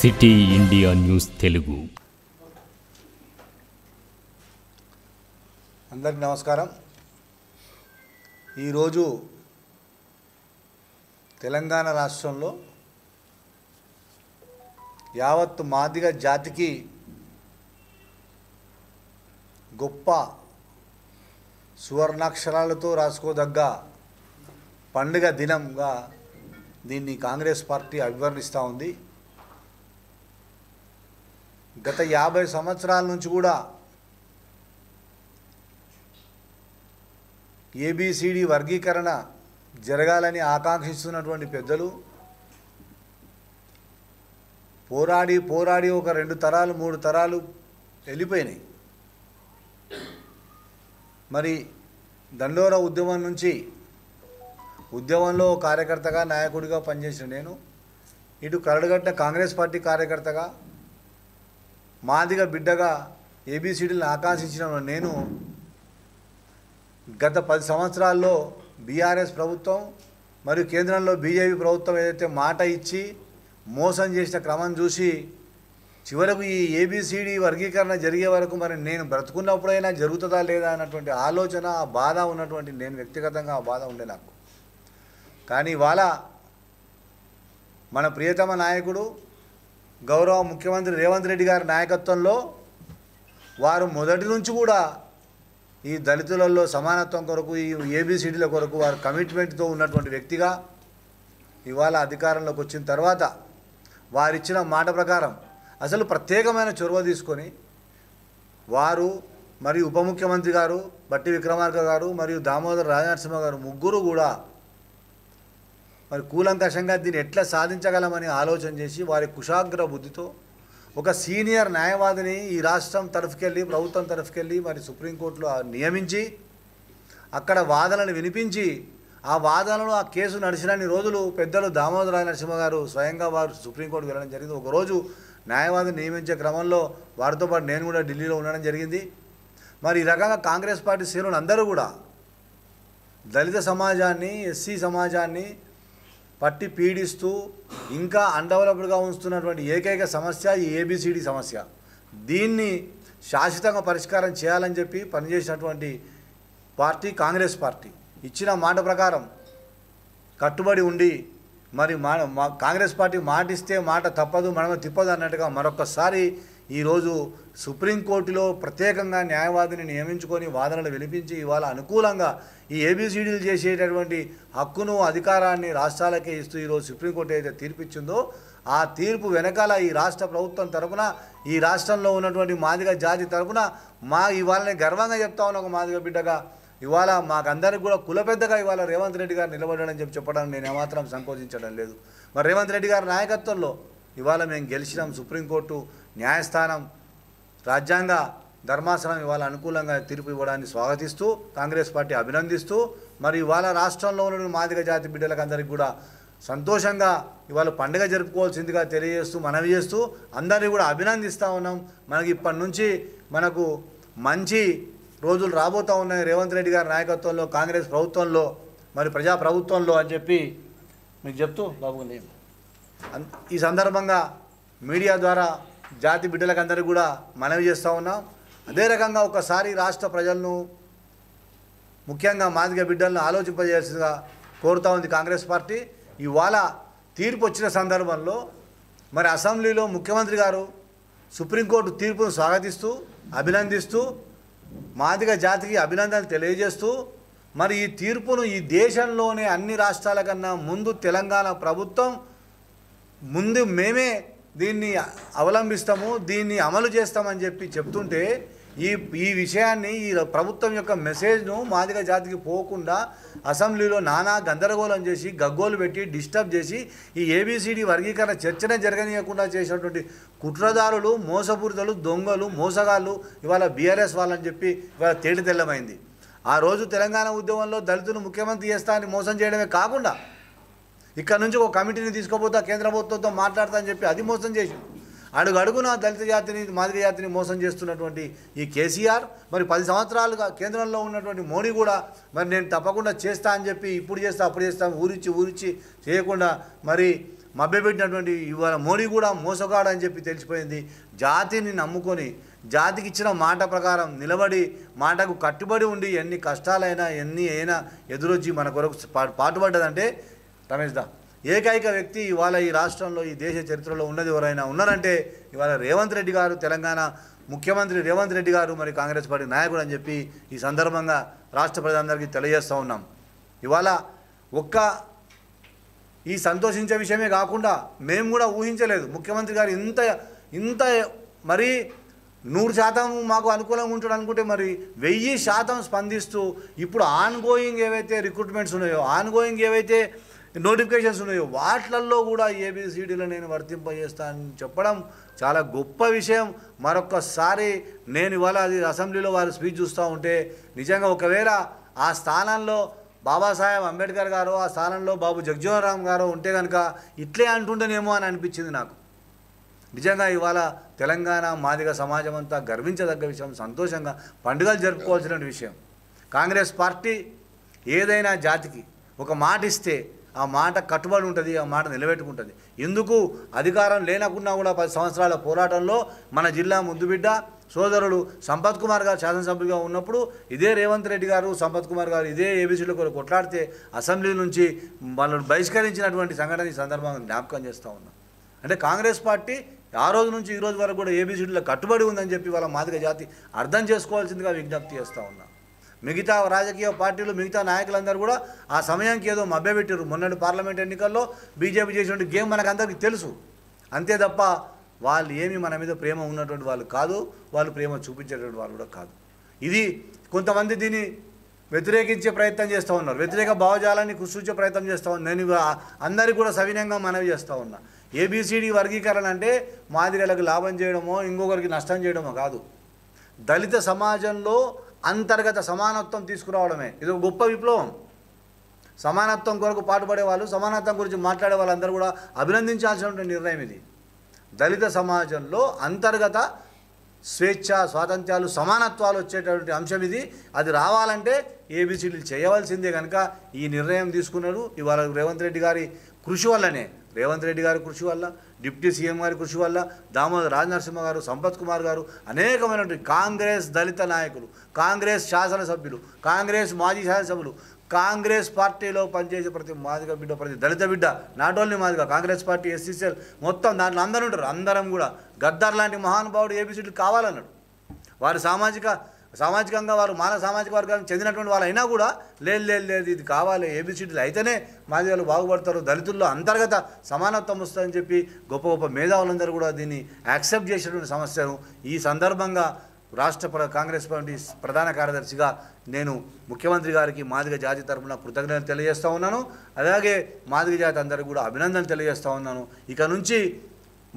City India news Telugu. అందరికీ నమస్కారం. ఈరోజు తెలంగాణ రాష్ట్రంలో యావత్తు మాదిగ జాతికి గొప్ప సువర్ణాక్షరాలతో రాసుకోదగ్గ పండుగ దినంగా దీన్ని కాంగ్రెస్ పార్టీ అభివర్ణిస్తూ ఉంది. గత 50 సంవత్సరాల నుంచి కూడా ఏబిసిడి వర్గీకరణ జరగాలని ఆకాంక్షిస్తున్నటువంటి పెద్దలు పోరాడి ఒక 2 తరాలు 3 తరాలు వెళ్ళిపోయినాయి. మరి దండోర ఉద్యమం నుంచి ఉద్యమంలో కార్యకర్తగా నాయకుడిగా పనిచేసిన నేను, ఇటు కరడుగట్టిన కాంగ్రెస్ పార్టీ కార్యకర్తగా మాదిగ బిడ్డగా ఏబిసిడీలను ఆకాంక్షించిన నేను గత 10 సంవత్సరాల్లో బీఆర్ఎస్ ప్రభుత్వం మరియు కేంద్రంలో బీజేపీ ప్రభుత్వం ఏదైతే మాట ఇచ్చి మోసం చేసిన క్రమం చూసి చివరకు ఈ ఏబిసిడి వర్గీకరణ జరిగే వరకు మరి నేను బ్రతుకున్నప్పుడైనా జరుగుతుందా లేదా అన్నటువంటి ఆలోచన, ఆ బాధ ఉన్నటువంటి నేను వ్యక్తిగతంగా ఆ బాధ ఉండే నాకు. కానీ ఇవాళ మన ప్రియతమ నాయకుడు గౌరవ ముఖ్యమంత్రి రేవంత్ రెడ్డి గారి నాయకత్వంలో వారు మొదటి నుంచి కూడా ఈ దళితులలో సమానత్వం కొరకు, ఈ ఏబిసిడీల కొరకు వారు కమిట్మెంట్తో ఉన్నటువంటి వ్యక్తిగా ఇవాళ అధికారంలోకి వచ్చిన తర్వాత వారిచ్చిన మాట ప్రకారం అసలు ప్రత్యేకమైన చొరవ తీసుకొని వారు మరియు ఉప ముఖ్యమంత్రి గారు బట్టి విక్రమార్క గారు మరియు దామోదర్ రాజనరసింహ గారు ముగ్గురు కూడా మరి కూలంకషంగా దీన్ని ఎట్లా సాధించగలమని ఆలోచన చేసి వారి కుశాగ్ర బుద్ధితో ఒక సీనియర్ న్యాయవాదిని ఈ రాష్ట్రం తరఫుకెళ్ళి ప్రభుత్వం తరఫుకెళ్ళి మరి సుప్రీంకోర్టులో నియమించి అక్కడ వాదనలు వినిపించి ఆ వాదనలు ఆ కేసు నడిచినన్ని రోజులు పెద్దలు దామోదర రాజనరసింహ గారు స్వయంగా వారు సుప్రీంకోర్టుకు వెళ్ళడం జరిగింది. ఒకరోజు న్యాయవాదిని నియమించే క్రమంలో వారితో పాటు నేను కూడా ఢిల్లీలో ఉండడం జరిగింది. మరి ఈ రకంగా కాంగ్రెస్ పార్టీ శ్రేణులు అందరూ కూడా దళిత సమాజాన్ని, ఎస్సీ సమాజాన్ని పట్టి పీడిస్తూ ఇంకా అన్డెవలప్డ్గా ఉంచుతున్నటువంటి ఏకైక సమస్య ఈ ఏబిసిడి సమస్య. దీన్ని శాశ్వతంగా పరిష్కారం చేయాలని చెప్పి పనిచేసినటువంటి పార్టీ కాంగ్రెస్ పార్టీ. ఇచ్చిన మాట ప్రకారం కట్టుబడి ఉండి మరి కాంగ్రెస్ పార్టీ మాటిస్తే మాట తప్పదు, మనమ తిప్పదు అన్నట్టుగా మరొకసారి ఈరోజు సుప్రీంకోర్టులో ప్రత్యేకంగా న్యాయవాదిని నియమించుకొని వాదనలు వినిపించి ఇవాళ అనుకూలంగా ఈ ఏబిసిడీలు చేసేటటువంటి హక్కును, అధికారాన్ని రాష్ట్రాలకే ఇస్తూ ఈరోజు సుప్రీంకోర్టు ఏదైతే తీర్పు ఇచ్చిందో ఆ తీర్పు వెనకాల ఈ రాష్ట్ర ప్రభుత్వం తరపున, ఈ రాష్ట్రంలో ఉన్నటువంటి మాదిగ జాతి తరపున ఇవాళనే గర్వంగా చెప్తా ఉన్న ఒక మాదిగ బిడ్డగా ఇవాళ మాకందరికి కూడా కులపెద్దగా ఇవాళ రేవంత్ రెడ్డి గారు నిలబడాలని చెప్పడానికి నేను ఏమాత్రం సంకోచించడం లేదు. మరి రేవంత్ రెడ్డి గారి నాయకత్వంలో ఇవాళ మేము గెలిచినాం. సుప్రీంకోర్టు న్యాయస్థానం, రాజ్యాంగ ధర్మాసనం ఇవాళ అనుకూలంగా తీర్పు ఇవ్వడాన్ని స్వాగతిస్తూ కాంగ్రెస్ పార్టీ అభినందిస్తూ మరి ఇవాళ రాష్ట్రంలో ఉన్న మాదిగ జాతి బిడ్డలకు అందరికీ కూడా సంతోషంగా ఇవాళ పండుగ జరుపుకోవాల్సిందిగా తెలియజేస్తూ మనవి చేస్తూ అందరినీ కూడా అభినందిస్తూ ఉన్నాం. మనకి ఇప్పటి నుంచి మనకు మంచి రోజులు రాబోతూ ఉన్నాయి రేవంత్ రెడ్డి గారి నాయకత్వంలో, కాంగ్రెస్ ప్రభుత్వంలో, మరి ప్రజాప్రభుత్వంలో అని చెప్పి మీకు చెప్తూ బాగుంది. ఈ సందర్భంగా మీడియా ద్వారా జాతి బిడ్డలకు అందరికీ కూడా మనవి చేస్తూ ఉన్నాం. అదే రకంగా ఒకసారి రాష్ట్ర ప్రజలను, ముఖ్యంగా మాదిగ బిడ్డలను ఆలోచింపజేయాల్సిందిగా కోరుతూ ఉంది కాంగ్రెస్ పార్టీ. ఇవాళ తీర్పు వచ్చిన సందర్భంలో మరి అసెంబ్లీలో ముఖ్యమంత్రి గారు సుప్రీంకోర్టు తీర్పును స్వాగతిస్తూ అభినందిస్తూ మాదిగ జాతికి అభినందనలు తెలియజేస్తూ మరి ఈ తీర్పును ఈ దేశంలోనే అన్ని రాష్ట్రాల కన్నా ముందు తెలంగాణ ప్రభుత్వం ముందు మేమే దీన్ని అవలంబిస్తాము, దీన్ని అమలు చేస్తామని చెప్పి చెప్తుంటే ఈ విషయాన్ని, ఈ ప్రభుత్వం యొక్క మెసేజ్ను మాదిగ జాతికి పోకుండా అసెంబ్లీలో నానా గందరగోళం చేసి గగ్గోలు పెట్టి డిస్టర్బ్ చేసి ఈ ఏబిసిడి వర్గీకరణ చర్చనే జరగనీయకుండా చేసినటువంటి కుట్రదారులు, మోసపూరితలు, దొంగలు, మోసగాళ్ళు ఇవాళ బీఆర్ఎస్ వాళ్ళని చెప్పి ఇవాళ తేలితెల్లమైంది. ఆ రోజు తెలంగాణ ఉద్యమంలో దళితులు ముఖ్యమంత్రి చేస్తా అని మోసం చేయడమే కాకుండా ఇక్కడ నుంచి ఒక కమిటీని తీసుకుపోతా కేంద్ర ప్రభుత్వంతో మాట్లాడతా అని చెప్పి అది మోసం చేసి అడుగడుగున దళిత జాతిని, మాదిగ జాతిని మోసం చేస్తున్నటువంటి ఈ కేసీఆర్, మరి 10 సంవత్సరాలుగా కేంద్రంలో ఉన్నటువంటి మోడీ కూడా మరి నేను తప్పకుండా చేస్తా అని చెప్పి ఇప్పుడు చేస్తా అప్పుడు చేస్తా ఊరిచ్చి చేయకుండా మరి మభ్యపెట్టినటువంటి ఇవాళ మోడీ కూడా మోసగాడు అని చెప్పి తెలిసిపోయింది. జాతిని నమ్ముకొని జాతికి ఇచ్చిన మాట ప్రకారం నిలబడి మాటకు కట్టుబడి ఉండి ఎన్ని కష్టాలైనా ఎన్ని అయినా ఎదురొచ్చి మన కొరకు పాటుపడ్డదంటే రమేష్ దా ఏకైక వ్యక్తి ఇవాళ ఈ రాష్ట్రంలో ఈ దేశ చరిత్రలో ఉన్నది ఎవరైనా ఉన్నారంటే ఇవాళ రేవంత్ రెడ్డి గారు, తెలంగాణ ముఖ్యమంత్రి రేవంత్ రెడ్డి గారు, మరి కాంగ్రెస్ పార్టీ నాయకుడు అని చెప్పి ఈ సందర్భంగా రాష్ట్ర ప్రజలందరికీ తెలియజేస్తూ ఉన్నాం. ఇవాళ ఈ సంతోషించే విషయమే కాకుండా మేము కూడా ఊహించలేదు ముఖ్యమంత్రి గారు ఇంత మరి 100% మాకు అనుకూలంగా ఉంటాడు అనుకుంటే మరి 1000% స్పందిస్తూ ఇప్పుడు ఆన్గోయింగ్ ఏవైతే రిక్రూట్మెంట్స్ ఉన్నాయో, ఆన్గోయింగ్ ఏవైతే నోటిఫికేషన్స్ ఉన్నాయో వాటిల్లో కూడా ఏబిసిడీలో నేను వర్తింపజేస్తానని చెప్పడం చాలా గొప్ప విషయం. మరొక్కసారి నేను ఇవాళ అది అసెంబ్లీలో వారి స్పీచ్ చూస్తూ ఉంటే నిజంగా ఒకవేళ ఆ స్థానంలో బాబాసాహెబ్ అంబేద్కర్ గారు, ఆ స్థానంలో బాబు జగజ్జీవన్ రామ్ గారు ఉంటే కనుక ఇట్లే అంటుండేనేమో అని అనిపించింది నాకు. నిజంగా ఇవాళ తెలంగాణ మాదిగ సమాజం అంతా గర్వించదగ్గ విషయం, సంతోషంగా పండుగలు జరుపుకోవాల్సిన విషయం. కాంగ్రెస్ పార్టీ ఏదైనా జాతికి ఒక మాట ఇస్తే ఆ మాట కట్టుబడి ఉంటుంది, ఆ మాట నిలబెట్టుకుంటుంది. ఎందుకు అధికారం లేనకున్నా కూడా 10 సంవత్సరాల పోరాటంలో మన జిల్లా ముద్దుబిడ్డ సోదరుడు సంపత్ కుమార్ గారు శాసనసభ్యులుగా ఉన్నప్పుడు ఇదే రేవంత్ రెడ్డి గారు, సంపత్ కుమార్ గారు ఇదే ఏబీసీలో కొట్లాడితే అసెంబ్లీ నుంచి వాళ్ళను బహిష్కరించినటువంటి సంఘటన ఈ సందర్భంగా జ్ఞాపకం చేస్తూ ఉన్నాం. అంటే కాంగ్రెస్ పార్టీ ఆ రోజు నుంచి ఈ రోజు వరకు కూడా ఏబీసీలో కట్టుబడి ఉందని చెప్పి వాళ్ళ మాదిగ జాతి అర్థం చేసుకోవాల్సిందిగా విజ్ఞప్తి చేస్తూ ఉన్నాం. మిగతా రాజకీయ పార్టీలు, మిగతా నాయకులందరూ కూడా ఆ సమయానికి ఏదో మభ్యపెట్టారు. మొన్నటి పార్లమెంట్ ఎన్నికల్లో బీజేపీ చేసినటువంటి గేమ్ మనకందరికీ తెలుసు. అంతే తప్ప వాళ్ళు ఏమి మన మీద ప్రేమ ఉన్నటువంటి వాళ్ళు కాదు, వాళ్ళు ప్రేమ చూపించేటువంటి వాళ్ళు కూడా కాదు. ఇది కొంతమంది దీన్ని వ్యతిరేకించే ప్రయత్నం చేస్తూ ఉన్నారు, వ్యతిరేక భావజాలాన్ని కృషించే ప్రయత్నం చేస్తూ ఉన్నారు. నేను అందరికీ కూడా సవినయంగా మనవి చేస్తూ ఉన్నా. ఏబిసిడి వర్గీకరణ అంటే మాదిగలకు లాభం చేయడమో ఇంకొకరికి నష్టం చేయడమో కాదు. దళిత సమాజంలో అంతర్గత సమానత్వం తీసుకురావడమే ఇది ఒక గొప్ప విప్లవం. సమానత్వం కొరకు పాటుపడే వాళ్ళు, సమానత్వం గురించి మాట్లాడే వాళ్ళందరూ కూడా అభినందించాల్సినటువంటి నిర్ణయం ఇది. దళిత సమాజంలో అంతర్గత స్వేచ్ఛ, స్వాతంత్ర్యాలు, సమానత్వాలు వచ్చేటటువంటి అంశం ఇది. అది రావాలంటే ఏబిసిడీలు చేయవలసిందే. కనుక ఈ నిర్ణయం తీసుకున్నారు. ఇవాళ రేవంత్ రెడ్డి గారి కృషి వల్లనే, రేవంత్ రెడ్డి గారి కృషి వల్ల, డిప్యూటీ సీఎం గారి కృషి వల్ల, దామోదర్ రాజనరసింహ గారు, సంపత్ కుమార్ గారు, అనేకమైనటువంటి కాంగ్రెస్ దళిత నాయకులు, కాంగ్రెస్ శాసనసభ్యులు, కాంగ్రెస్ మాజీ శాసనసభ్యులు, కాంగ్రెస్ పార్టీలో పనిచేసే ప్రతి మాదిగ బిడ్డ, ప్రతి దళిత బిడ్డ, not only Madiga, Congress party SCCL మొత్తం దాంట్లో అందరూ ఉంటారు. అందరం కూడా గద్దర్ లాంటి మహానుభావుడు ఏబిసిడీలు కావాలన్నాడు. వారు సామాజికంగా వారు మానవ సామాజిక వర్గానికి చెందినటువంటి వాళ్ళు అయినా కూడా లేదు ఇది కావాలి, ఏబిసిడీలు అయితేనే మాదిగలు బాగుపడతారు, దళితుల్లో అంతర్గత సమానత్వం వస్తుందని చెప్పి గొప్ప గొప్ప మేధావులందరూ కూడా దీన్ని యాక్సెప్ట్ చేసేటువంటి సమస్యను ఈ సందర్భంగా రాష్ట్ర కాంగ్రెస్ పార్టీ ప్రధాన కార్యదర్శిగా నేను ముఖ్యమంత్రి గారికి మాదిగ జాతి తరఫున కృతజ్ఞతలు తెలియజేస్తూ ఉన్నాను. అలాగే మాదిగ జాతి అందరికీ కూడా అభినందనలు తెలియజేస్తూ ఉన్నాను. ఇక నుంచి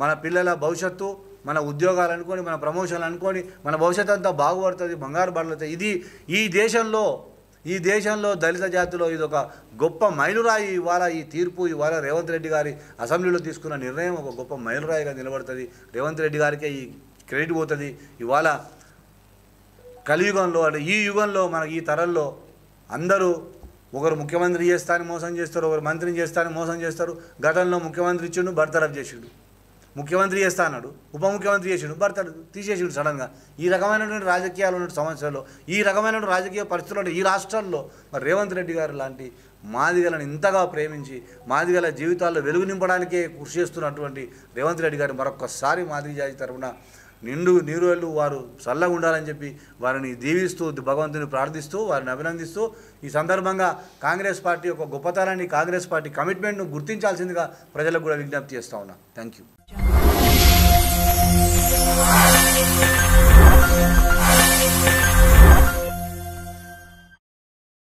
మన పిల్లల భవిష్యత్తు, మన ఉద్యోగాలు అనుకొని, మన ప్రమోషన్లు అనుకొని మన భవిష్యత్తు అంతా బాగుపడుతుంది, బంగారు పడుతుంది. ఇది ఈ దేశంలో దళిత జాతిలో ఇది ఒక గొప్ప మైలురాయి. ఇవాళ ఈ తీర్పు, ఇవాళ రేవంత్ రెడ్డి గారి అసెంబ్లీలో తీసుకున్న నిర్ణయం ఒక గొప్ప మైలురాయిగా నిలబడుతుంది. రేవంత్ రెడ్డి గారికే ఈ క్రెడిట్ పోతుంది. ఇవాళ కలియుగంలో, అంటే ఈ యుగంలో, మనకి ఈ తరంలో అందరూ ఒకరు ముఖ్యమంత్రి చేస్తారని మోసం చేస్తారు, ఒకరు మంత్రిని చేస్తారని మోసం చేస్తారు. గతంలో ముఖ్యమంత్రి ఇచ్చిండు, బర్తరఫ్ చేసిండు. ముఖ్యమంత్రి చేస్తా అన్నాడు, ఉప ముఖ్యమంత్రి చేసిండు, బర్తరఫ్ తీసేసిండు సడన్గా. ఈ రకమైనటువంటి రాజకీయాలు ఉన్న సమస్యలు, ఈ రకమైన రాజకీయ పరిస్థితులు ఈ రాష్ట్రాల్లో మరి రేవంత్ రెడ్డి గారు లాంటి మాదిగలను ఇంతగా ప్రేమించి మాదిగల జీవితాల్లో వెలుగు నింపడానికే కృషి చేస్తున్నటువంటి రేవంత్ రెడ్డి గారు మరొక్కసారి మాదిగ జాతి తరఫున నీరుళ్ళు వారు చల్లగా ఉండాలని చెప్పి వారిని దీవిస్తూ, భగవంతుని ప్రార్థిస్తూ, వారిని అభినందిస్తూ ఈ సందర్భంగా కాంగ్రెస్ పార్టీ యొక్క గొప్పతనాన్ని, కాంగ్రెస్ పార్టీ కమిట్మెంట్ను గుర్తించాల్సిందిగా ప్రజలకు కూడా విజ్ఞప్తి చేస్తూ ఉన్నా. Thank you.